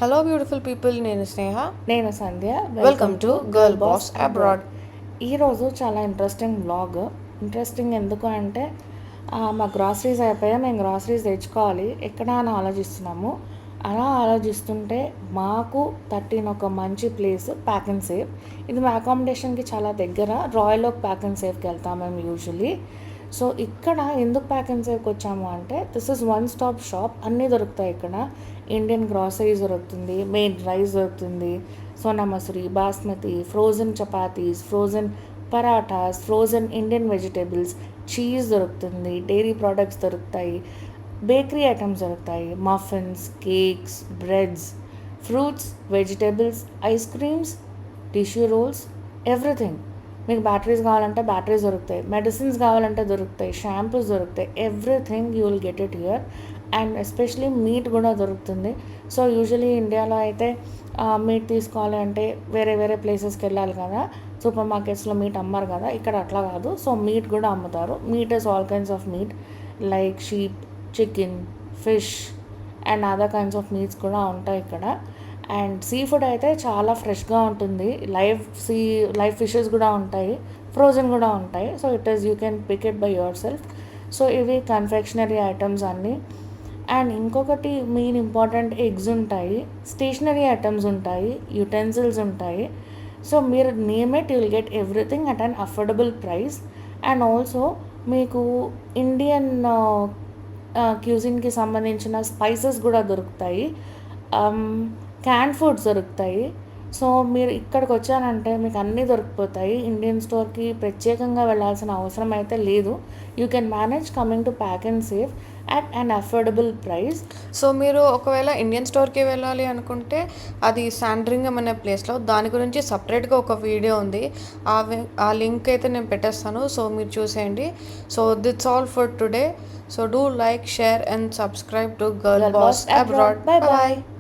Hello beautiful people, నేను స్నేహ. నేను Sandhya. Welcome to girl boss abroad. ఈరోజు చాలా ఇంట్రెస్టింగ్ వ్లాగ్. ఇంట్రెస్టింగ్ ఎందుకు అంటే మా గ్రాసరీస్ అయిపోయాయి, మేము గ్రాసరీస్ తెచ్చుకోవాలి ఎక్కడ అని ఆలోచిస్తున్నాము. అలా ఆలోచిస్తుంటే మాకు తట్టిన ఒక మంచి ప్లేస్ ప్యాక్ అండ్ సేవ్. ఇది మా అకామిడేషన్కి చాలా దగ్గర. రాయల్ ఓక్ ప్యాక్ అండ్ సేవ్కి వెళ్తాం మేము యూజువలీ. సో ఇక్కడ ఎందుకు ప్యాక్ అండ్ సేవ్కి వచ్చాము అంటే this is one stop shop. అన్నీ దొరుకుతాయి ఇక్కడ. ఇండియన్ గ్రాసరీస్ దొరుకుతుంది, మెయిన్ రైస్ దొరుకుతుంది, Sona Masoori, basmati, frozen chapatis, frozen parathas, frozen Indian vegetables, cheese దొరుకుతుంది, డైరీ ప్రోడక్ట్స్ దొరుకుతాయి, బేకరీ ఐటమ్స్ దొరుకుతాయి, muffins, cakes, breads, fruits, vegetables, ice creams, tissue rolls, everything. మీకు బ్యాటరీస్ కావాలంటే బ్యాటరీస్ దొరుకుతాయి, మెడిసిన్స్ కావాలంటే దొరుకుతాయి, షాంపూస్ దొరుకుతాయి, everything you will get it here. And especially meat కూడా దొరుకుతుంది. సో యూజువలీ ఇండియాలో అయితే మీట్ తీసుకోవాలి అంటే వేరే వేరే ప్లేసెస్కి వెళ్ళాలి కదా, సూపర్ మార్కెట్స్లో మీట్ అమ్మారు కదా. ఇక్కడ అట్లా కాదు. సో మీట్ కూడా అమ్ముతారు. Meat is all kinds of meat like sheep, chicken, fish and other kinds of meats కూడా ఉంటాయి ఇక్కడ. అండ్ సీ ఫుడ్ అయితే చాలా ఫ్రెష్గా ఉంటుంది. లైవ్ ఫిషెస్ కూడా ఉంటాయి, ఫ్రోజన్ కూడా ఉంటాయి. So it is you can pick it by your self. So ఇవి కన్ఫెక్షనరీ ఐటమ్స్ అన్నీ. అండ్ ఇంకొకటి మెయిన్ ఇంపార్టెంట్, ఎగ్స్ ఉంటాయి, స్టేషనరీ ఐటమ్స్ ఉంటాయి, యుటెన్సిల్స్ ఉంటాయి. సో మీరు name it, you'll get everything at an affordable price. And also మీకు Indian క్యూజిన్కి సంబంధించిన స్పైసెస్ కూడా దొరుకుతాయి, క్యాన్ ఫుడ్స్ దొరుకుతాయి. సో మీరు ఇక్కడికి వచ్చారంటే మీకు అన్నీ దొరికిపోతాయి. ఇండియన్ స్టోర్కి ప్రత్యేకంగా వెళ్ళాల్సిన అవసరం అయితే లేదు. You can manage coming to pack and save at an affordable price. So మీరు ఒకవేళ ఇండియన్ స్టోర్కి వెళ్ళాలి అనుకుంటే అది శాండ్రింగం అనే ప్లేస్లో, దాని గురించి సపరేట్గా ఒక వీడియో ఉంది. ఆ లింక్ అయితే నేను పెట్టేస్తాను, సో మీరు చూసేయండి. So that's all for today. So do like, share and subscribe to girl boss abroad. Bye bye. bye.